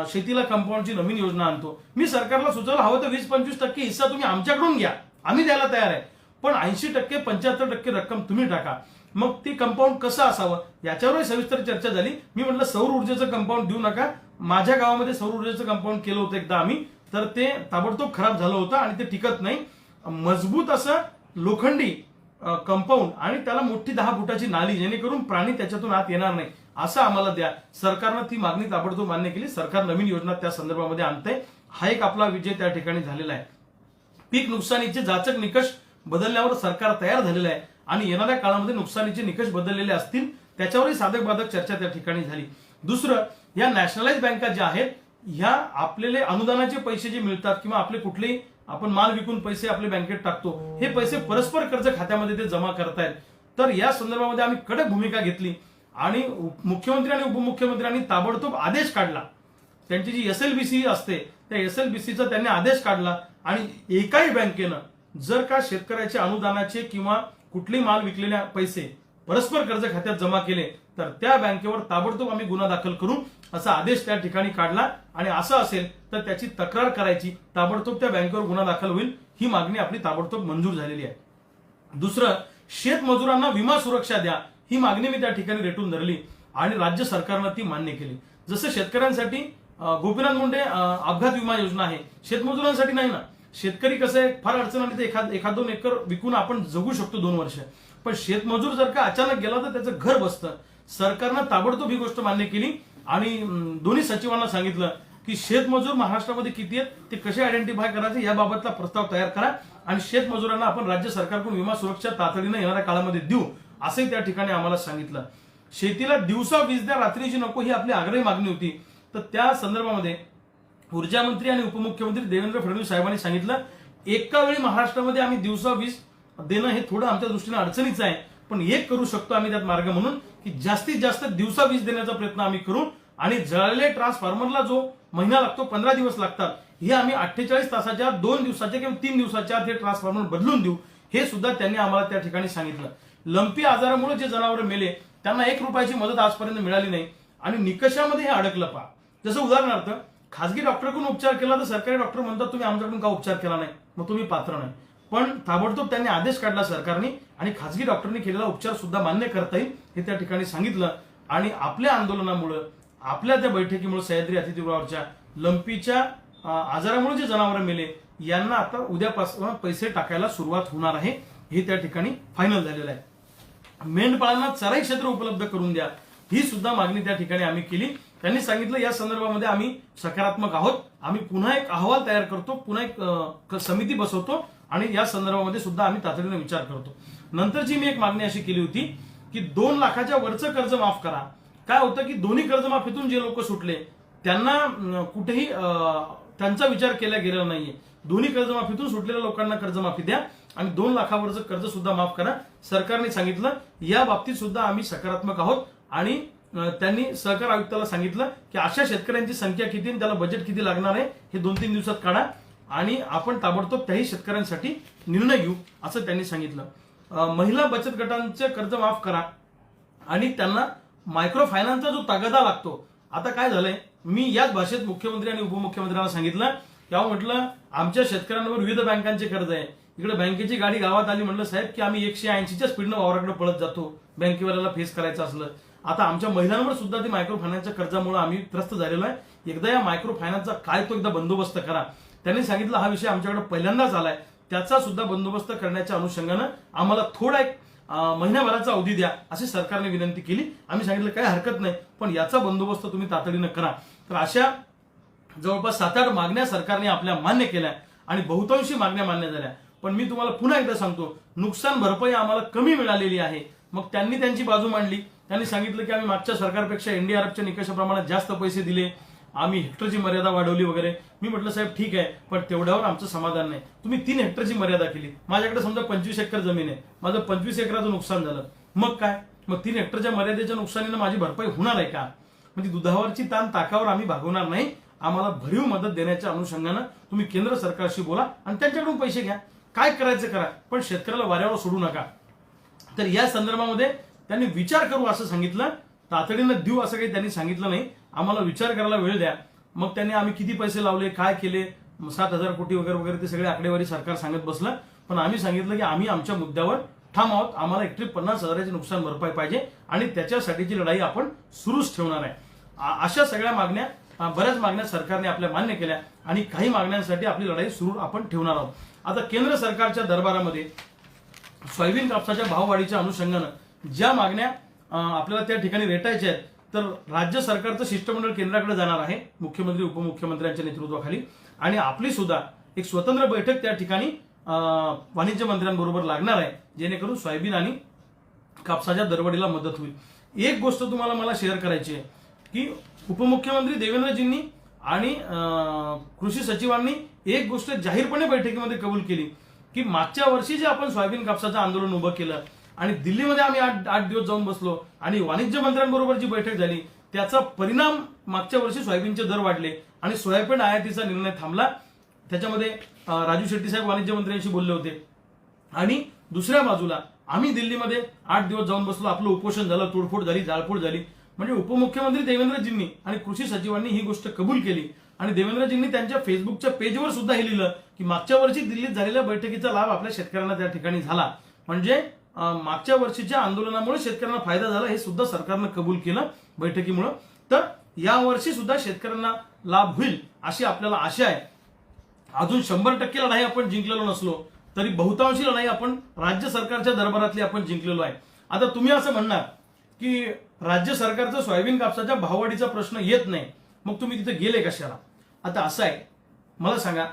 Speaker 1: शेतीला कंपाऊंडची नवीन योजना आणतो. मी सरकारला सुचवलं हवं तर 20-25% हिस्सा तुम्ही आमच्याकडून घ्या, आम्ही द्यायला तयार आहे. पण 80% 75% रक्कम तुम्ही टाका. मग ते कंपाऊंड कसं असावं याच्यावरही सविस्तर चर्चा झाली. मी म्हटलं सौर ऊर्जेचं कंपाऊंड देऊ नका. माझ्या गावामध्ये सौर ऊर्जेचं कंपाऊंड केलं होतं एकदा आम्ही, तर ते ताबडतोब खराब झालं होतं आणि ते टिकत नाही. मजबूत असं लोखंडी कंपाऊंड आणि त्याला मोठी 10 फुटाची नाली, जेणेकरून प्राणी त्याच्यातून आत येणार नाही, असं आम्हाला द्या. सरकारनं ती मागणी ताबडतोब मान्य केली. सरकार नवीन योजना त्या संदर्भामध्ये आणतंय. हा एक आपला विजय त्या ठिकाणी झालेला आहे. पीक नुकसानीचे जाचक निकष बदलण्यावर सरकार तयार झालेलं आहे आणि येणाऱ्या काळामध्ये नुकसानीचे निकष बदललेले असतील त्याच्यावरही साधक बाधक चर्चा त्या ठिकाणी झाली. दुसरं, या नॅशनलाइज बँका ज्या आहेत, ह्या आपल्याला अनुदानाचे पैसे जे मिळतात किंवा आपले कुठलेही आपण माल विकून पैसे आपल्या बँकेत टाकतो, हे पैसे परस्पर कर्ज खात्यामध्ये ते जमा करतायत. तर या संदर्भामध्ये आम्ही कडक भूमिका घेतली आणि मुख्यमंत्री आणि उपमुख्यमंत्र्यांनी ताबडतोब आदेश काढला. त्यांची जी एसएलबीसी असते त्या एसएलबीसीचा त्यांनी आदेश काढला आणि एकाही बँकेनं जर का शेतकऱ्याचे अनुदानाचे किंवा कुठलेही माल विकलेले पैसे परस्पर कर्ज खात्यात जमा केले तर त्या बँकेवर ताबडतोब आम्ही गुन्हा दाखल करू, असा आदेश त्या ठिकाणी काढला. आणि असं असेल तर त्याची तक्रार करायची, ताबडतोब त्या बँकेवर गुन्हा दाखल होईल. ही मागणी आपली ताबडतोब मंजूर झालेली आहे. दुसरं, शेतमजुरांना विमा सुरक्षा द्या, ही मागणी मी त्या ठिकाणी रेटून धरली आणि राज्य सरकारनं ती मान्य केली. जसं शेतकऱ्यांसाठी गोपीनाथ मुंडे अपघात विमा योजना आहे, शेतमजुरांसाठी नाही ना. शेतकरी कसं आहे, फार अडचण आली तर एखाद 2 एकर विकून आपण जगू शकतो 2 वर्ष. पण शेतमजूर जर का अचानक गेला तर त्याचं घर बसतं. सरकारनं ताबडतोब ही गोष्ट मान्य केली आणि दोन्ही सचिवांना सांगितलं की शेतमजूर महाराष्ट्रामध्ये किती आहेत ते कसे आयडेंटिफाय करायचे याबाबतला प्रस्ताव तयार करा आणि शेतमजुरांना आपण राज्य सरकारकडून विमा सुरक्षा तातडीनं येणाऱ्या काळामध्ये देऊ, असंही त्या ठिकाणी आम्हाला सांगितलं. शेतीला दिवसा वीज द्या, रात्रीची नको, ही आपली आग्रही मागणी होती. तर त्या संदर्भामध्ये ऊर्जा मंत्री आणि उपमुख्यमंत्री देवेंद्र फडणवीस साहेबांनी सांगितलं, एका वेळी महाराष्ट्रामध्ये आम्ही दिवसा वीज देणं हे थोडं आमच्या दृष्टीने अडचणीचं आहे, पण एक करू शकतो आम्ही त्यात मार्ग म्हणून की जास्तीत जास्त दिवसा वीज देण्याचा प्रयत्न आम्ही करू आणि जळलेले ट्रान्सफॉर्मरला जो महिना लागतो, 15 दिवस लागतात, हे आम्ही 48 तासाच्या, 2 दिवसाच्या किंवा 3 दिवसाच्या ते ट्रान्सफॉर्मर बदलून देऊ, हे सुद्धा त्यांनी आम्हाला त्या ठिकाणी सांगितलं. लंपी आजारामुळे जे जनावर मेले त्यांना 1 रुपयाची मदत आजपर्यंत मिळाली नाही आणि निकषामध्ये हे अडकलं पहा. जसं उदाहरणार्थ खासगी डॉक्टरकडून उपचार केला तर सरकारी डॉक्टर म्हणतात तुम्ही आमच्याकडून का उपचार केला नाही, मग तुम्ही पात्र नाही. पण ताबडतोब त्यांनी आदेश काढला सरकारने आणि खासगी डॉक्टरनी केलेला उपचार सुद्धा मान्य करता येईल हे त्या ठिकाणी सांगितलं. आणि आपल्या आंदोलनामुळे, आपल्या त्या बैठकीमुळे सह्याद्री अतिथीगृहावरच्या लंपीच्या आजारामुळे जे जनावर मेले यांना आता उद्यापासून पैसे टाकायला सुरुवात होणार आहे, हे त्या ठिकाणी फायनल झालेलं आहे. मेंढपाळांना चराई क्षेत्र उपलब्ध करून द्या, ही सुद्धा मागणी त्या ठिकाणी आम्ही केली. त्यांनी सांगितलं या संदर्भामध्ये आम्ही सकारात्मक आहोत, आम्ही पुन्हा एक अहवाल तयार करतो, पुन्हा एक समिती बसवतो आणि या संदर्भामध्ये सुद्धा आम्ही तातडीने विचार करतो. नंतरची मी एक मागणी अशी केली होती की 2 लाखाच्या वरचं कर्ज माफ करा. काय होतं की दोन्ही कर्जमाफीतून जे लोक सुटले त्यांना कुठेही त्यांचा विचार केला गेलेला नाहीये. दोन्ही कर्जमाफीतून सुटलेल्या लोकांना कर्जमाफी द्या आणि 2 लाखावरचं कर्ज सुद्धा माफ करा. सरकारने सांगितलं या बाबतीत सुद्धा आम्ही सकारात्मक आहोत आणि त्यांनी सहकार आयुक्ताला सांगितलं की अशा शेतकऱ्यांची संख्या किती आणि त्याला बजेट किती लागणार आहे हे 2-3 दिवसात काढा आणि आपण ताबडतोब त्याही शेतकऱ्यांसाठी निर्णय घेऊ, असं त्यांनी सांगितलं. महिला बचत गटांचे कर्ज माफ करा आणि त्यांना मायक्रो फायनान्सचा जो तगादा लागतो. आता काय झालंय, मी याच भाषेत मुख्यमंत्री आणि उपमुख्यमंत्र्यांना सांगितलं तेव्हा म्हटलं आमच्या शेतकऱ्यांवर विविध बँकांचे कर्ज आहे. इकडे बँकेची गाडी गावात आली, म्हटलं साहेब की आम्ही 180च्या स्पीडनं वावराकडे पळत जातो बँकेवाल्याला फेस करायचं असलं. आता आमच्या महिलांवर सुद्धा ती मायक्रो फायनान्सच्या कर्जामुळे आम्ही त्रस्त झालेलो आहे. एकदा या मायक्रो फायनान्सचा काय तो एकदा बंदोबस्त करा. त्यांनी सांगितलं हा विषय आमच्याकडे पहिल्यांदाच आलाय, त्याचा सुद्धा बंदोबस्त करण्याच्या अनुषंगानं आम्हाला थोडा एक महिन्याभराचा अवधी द्या अशी सरकारने विनंती केली. आम्ही सांगितलं काही हरकत नाही, पण याचा बंदोबस्त तुम्ही तातडीनं करा. तर अशा जवळपास 7-8 मागण्या सरकारने आपल्या मान्य केल्या आणि बहुतांशी मागण्या मान्य झाल्या. पण मी तुम्हाला पुन्हा एकदा सांगतो, नुकसान भरपाई आम्हाला कमी मिळालेली आहे. मग त्यांनी त्यांची बाजू मांडली. त्यांनी सांगितलं की आम्ही मागच्या सरकारपेक्षा एनडीआरएफच्या निकषाप्रमाणे जास्त पैसे दिले, आम्ही हेक्टरची मर्यादा वाढवली वगैरे. मी म्हटलं साहेब ठीक आहे, पण तेवढ्यावर आमचं समाधान नाही. तुम्ही 3 हेक्टरची मर्यादा केली, माझ्याकडे समजा 25 एकर जमीन आहे, माझं 25 एकराचं नुकसान झालं, मग काय, मग 3 हेक्टरच्या मर्यादेच्या नुकसानीनं माझी भरपाई होणार आहे का? म्हणजे दुधावरची ताण ताकावर आम्ही भागवणार नाही. आम्हाला भरीव मदत देण्याच्या अनुषंगानं तुम्ही केंद्र सरकारशी बोला आणि त्यांच्याकडून पैसे घ्या, काय करायचं करा, पण शेतकऱ्याला वाऱ्यावर सोडू नका. तर या संदर्भामध्ये त्यांनी विचार करू असं सांगितलं, तातडीनं देऊ असं काही त्यांनी सांगितलं नाही. आम्हाला विचार करायला वेळ द्या. मग त्यांनी आम्ही किती पैसे लावले, काय केले, 7,000 कोटी वगैरे वगैरे ते सगळे आकडेवारी सरकार सांगत बसलं. पण आम्ही सांगितलं की आम्ही आमच्या मुद्द्यावर ठाम आहोत, आम्हाला एकट्री 50,000ची नुकसान भरपाई पाहिजे आणि त्याच्यासाठीची लढाई आपण सुरूच ठेवणार आहे. अशा सगळ्या मागण्या, बऱ्याच मागण्या सरकारने आपल्या मान्य केल्या आणि काही मागण्यांसाठी आपली लढाई सुरू आपण ठेवणार आहोत. आता केंद्र सरकारच्या दरबारामध्ये सोयाबीन कापसाच्या भाववाढीच्या अनुषंगानं ज्या मागण्या आपल्याला त्या ठिकाणी रेटायच्या आहेत, तर राज्य सरकारचं शिष्टमंडळ केंद्राकडे जाणार आहे मुख्यमंत्री उपमुख्यमंत्र्यांच्या नेतृत्वाखाली आणि आपली सुद्धा एक स्वतंत्र बैठक त्या ठिकाणी वाणिज्य मंत्र्यांबरोबर लागणार आहे, जेणेकरून सोयाबीन आणि कापसाच्या दरवाढीला मदत होईल. एक गोष्ट तुम्हाला मला शेअर करायची आहे की उपमुख्यमंत्री देवेंद्रजींनी आणि कृषी सचिवांनी एक गोष्ट जाहीरपणे बैठकीमध्ये कबूल केली की मागच्या वर्षी जे आपण सोयाबीन कापसाचं आंदोलन उभं केलं आणि दिल्लीमध्ये आम्ही 8 दिवस जाऊन बसलो आणि वाणिज्य मंत्र्यांबरोबर जी बैठक झाली त्याचा परिणाम मागच्या वर्षी सोयाबीनचे दर वाढले आणि सोयाबीन आयातीचा निर्णय थांबला. त्याच्यामध्ये राजू शेट्टी साहेब वाणिज्य मंत्र्यांशी बोलले होते आणि दुसऱ्या बाजूला आम्ही दिल्लीमध्ये 8 दिवस जाऊन बसलो, आपलं उपोषण झालं, तोडफोड झाली, जाळपोळ झाली. म्हणजे उपमुख्यमंत्री देवेंद्रजींनी आणि कृषी सचिवांनी ही गोष्ट कबूल केली आणि देवेंद्रजींनी त्यांच्या फेसबुकच्या पेजवर सुद्धा हे लिहिलं की मागच्या वर्षी दिल्लीत झालेल्या बैठकीचा लाभ आपल्या शेतकऱ्यांना त्या ठिकाणी झाला. म्हणजे मागच्या वर्षीच्या आंदोलनामुळे शेतकऱ्यांना फायदा झाला हे सुद्धा सरकारनं कबूल केलं बैठकीमुळे. तर या वर्षी सुद्धा शेतकऱ्यांना लाभ होईल अशी आपल्याला आशा आहे. अजून 100% लढाई आपण जिंकलेलो नसलो तरी बहुतांशी लढाई आपण राज्य सरकारच्या दरबारातली आपण जिंकलेलो आहे. आता तुम्ही असं म्हणणार की राज्य सरकारचं सोयाबीन कापसाच्या भाववाढीचा प्रश्न येत नाही, मग तुम्ही तिथे गेले कशाला? आता असं आहे, मला सांगा,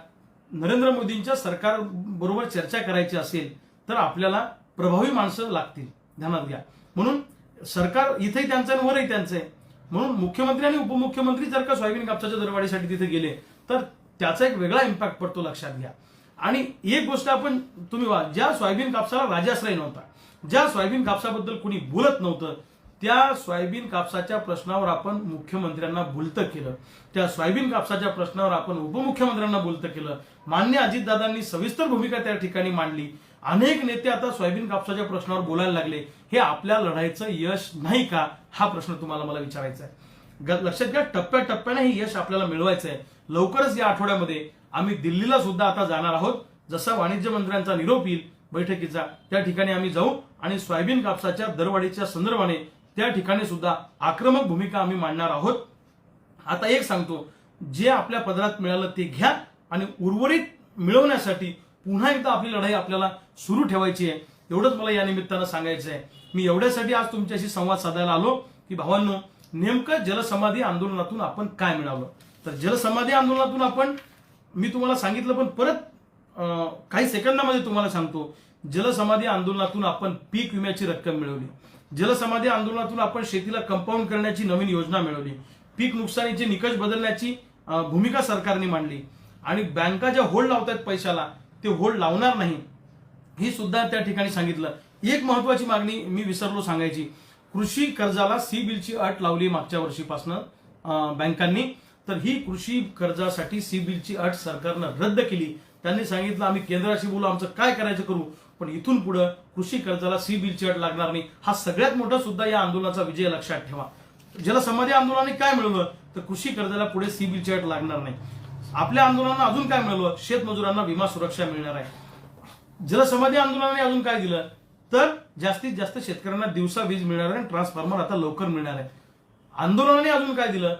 Speaker 1: नरेंद्र मोदींच्या सरकार बरोबर चर्चा करायची असेल तर आपल्याला प्रभावी माणसं लागतील, ध्यानात घ्या. म्हणून सरकार इथेही त्यांचं आणि वरही त्यांचं आहे. म्हणून मुख्यमंत्री आणि उपमुख्यमंत्री जर का सोयाबीन कापसाच्या दरवाढीसाठी तिथे गेले तर त्याचा एक वेगळा इम्पॅक्ट पडतो, लक्षात घ्या. आणि एक गोष्ट आपण तुम्ही ज्या सोयाबीन कापसाला राजाश्रय नव्हता, ज्या सोयाबीन कापसाबद्दल कोणी बोलत नव्हतं, त्या सोयाबीन कापसाच्या प्रश्नावर आपण मुख्यमंत्र्यांना बोलतं केलं. त्या सोयाबीन कापसाच्या प्रश्नावर आपण उपमुख्यमंत्र्यांना बोलतं केलं. मान्य अजितदादांनी सविस्तर भूमिका त्या ठिकाणी मांडली. अनेक नेते आता सोयाबीन कापसाच्या प्रश्नावर बोलायला लागले. हे आपल्या लढाईचं यश नाही का, हा प्रश्न तुम्हाला मला विचारायचा आहे. लक्षात घ्या, टप्प्याटप्प्याने हे यश आपल्याला मिळवायचं आहे. लवकरच या आठवड्यामध्ये आम्ही दिल्लीला सुद्धा आता जाणार आहोत. जसा वाणिज्य मंत्र्यांचा निरोप येईल बैठकीचा, त्या ठिकाणी आम्ही जाऊ आणि सोयाबीन कापसाच्या दरवाढीच्या संदर्भाने त्या ठिकाणी सुद्धा आक्रमक भूमिका आम्ही मांडणार आहोत. आता एक सांगतो, जे आपल्या पदरात मिळालं ते घ्या आणि उर्वरित मिळवण्यासाठी पुन्हा एकदा आपली लढाई आपल्याला सुरू ठेवायची आहे. एवढंच मला या निमित्तानं सांगायचं आहे. मी एवढ्यासाठी आज तुमच्याशी संवाद साधायला आलो की भावांनो, नेमकं जलसमाधी आंदोलनातून आपण काय मिळालं. तर जलसमाधी आंदोलनातून आपण, मी तुम्हाला सांगितलं पण परत काही सेकंदामध्ये तुम्हाला सांगतो, जलसमाधी आंदोलनातून आपण पीक विम्याची रक्कम मिळवली. जलसमाधी आंदोलनातून आपण शेतीला कंपाऊंड करण्याची नवीन योजना मिळवली. पीक नुकसानीचे निकष बदलण्याची भूमिका सरकारने मांडली. आणि बँका ज्या होल्ड लावतात पैशाला, ते होल्ड लावणार नाही ही सुद्धा त्या ठिकाणी सांगितलं. एक महत्वाची मागणी मी विसरलो सांगायची, कृषी कर्जाला सी बिलची अट लावली मागच्या वर्षीपासून बँकांनी. तर ही कृषी कर्जासाठी सी बिलची अट सरकारनं रद्द केली. त्यांनी सांगितलं आम्ही केंद्राशी बोलू, आमचं काय करायचं करू, पण इथून पुढे कृषी कर्जाला सी बिलची अट लागणार नाही. हा सगळ्यात मोठा सुद्धा या आंदोलनाचा विजय, लक्षात ठेवा. जलसमाधी आंदोलनाने काय मिळवलं तर कृषी कर्जाला पुढे सी बिलची अट लागणार नाही. आपल्या आंदोलनानं अजून काय मिळवलं, शेतमजुरांना विमा सुरक्षा मिळणार आहे. जलसमाधी आंदोलनाने अजून काय दिलं तर जास्तीत जास्त शेतकऱ्यांना दिवसा वीज मिळणार आहे, ट्रान्सफॉर्मर आता लवकर मिळणार आहे. आंदोलनाने अजून काय दिलं,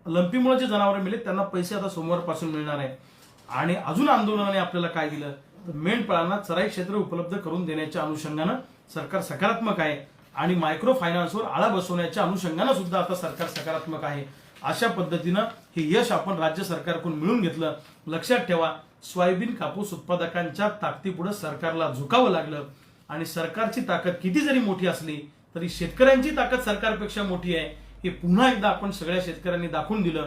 Speaker 1: लंपीमुळे जे जनावरं मिळेल त्यांना पैसे आता सोमवारपासून मिळणार आहे. आणि अजून आंदोलनाने आपल्याला काय दिलं तर मेंढपाळांना चराई क्षेत्र उपलब्ध करून देण्याच्या अनुषंगानं सरकार सकारात्मक आहे. आणि मायक्रो फायनान्सवर आळा बसवण्याच्या अनुषंगानं सुद्धा आता सरकार सकारात्मक आहे. अशा पद्धतीनं हे यश आपण राज्य सरकारकडून मिळून घेतलं. लक्षात ठेवा, सोयाबीन कापूस उत्पादकांच्या ताकदीपुढे सरकारला झुकावं लागलं. आणि सरकारची ताकद किती जरी मोठी असली तरी शेतकऱ्यांची ताकद सरकारपेक्षा मोठी आहे, हे पुन्हा एकदा आपण सगळ्या शेतकऱ्यांनी दाखवून दिलं.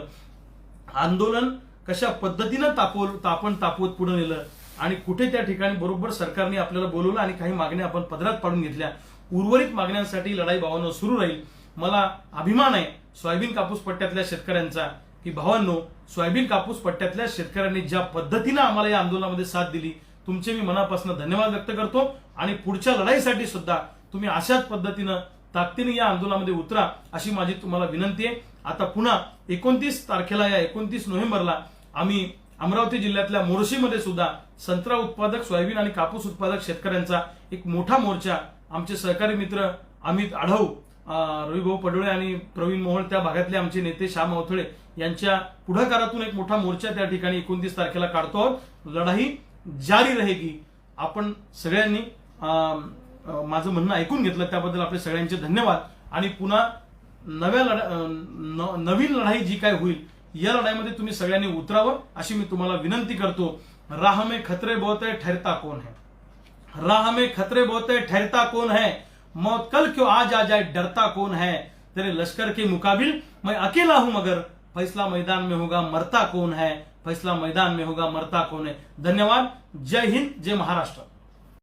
Speaker 1: आंदोलन कशा पद्धतीनं तापवत पुढे नेलं आणि कुठे त्या ठिकाणी बरोबर सरकारने आपल्याला बोलवलं आणि काही मागण्या आपण पदरात पाडून घेतल्या. उर्वरित मागण्यांसाठी लढाई भावांनो सुरू राहील. मला अभिमान आहे सोयाबीन कापूस पट्ट्यातल्या शेतकऱ्यांचा की भावांनो, सोयाबीन कापूस पट्ट्यातल्या शेतकऱ्यांनी ज्या पद्धतीनं आम्हाला या आंदोलनामध्ये साथ दिली, तुमचे मी मनापासून धन्यवाद व्यक्त करतो. आणि पुढच्या लढाईसाठी सुद्धा तुम्ही अशाच पद्धतीनं ताकदीने या आंदोलनामध्ये उतरा अशी माझी तुम्हाला विनंती आहे. आता पुन्हा 29 तारखेला, या 29 नोव्हेंबरला आम्ही अमरावती जिल्ह्यातल्या मोर्शीमध्ये सुद्धा संत्रा उत्पादक, सोयाबीन आणि कापूस उत्पादक शेतकऱ्यांचा एक मोठा मोर्चा, आमचे सहकारी मित्र अमित आढाऊ, रविभाऊ पडोळे आणि प्रवीण मोहोळ, त्या भागातले आमचे नेते श्याम अवथळे यांच्या पुढाकारातून एक मोठा मोर्चा त्या ठिकाणी 29 तारखेला काढतो आहोत. लढाई जारी रहेगी. आपण सगळ्यांनी माझं म्हणणं ऐकून घेतलं त्याबद्दल आपले सगळ्यांचे धन्यवाद. आणि पुन्हा नवीन लढाई जी काय होईल, या लढाईमध्ये तुम्ही सगळ्यांनी उतरावं अशी मी तुम्हाला विनंती करतो. राह में खतरे बहुत है, ठहरता कौन है. राह में खतरे बहुत है, ठहरता कौन है. मौत कल क्यों आज आ जाए, डरता कौन है. तेरे लश्कर के मुकाबिल मैं अकेला हूं, मगर फैसला मैदान में होगा, मरता कौन है. फैसला मैदान में होगा, मरता कौन है. धन्यवाद. जय हिंद, जय महाराष्ट्र.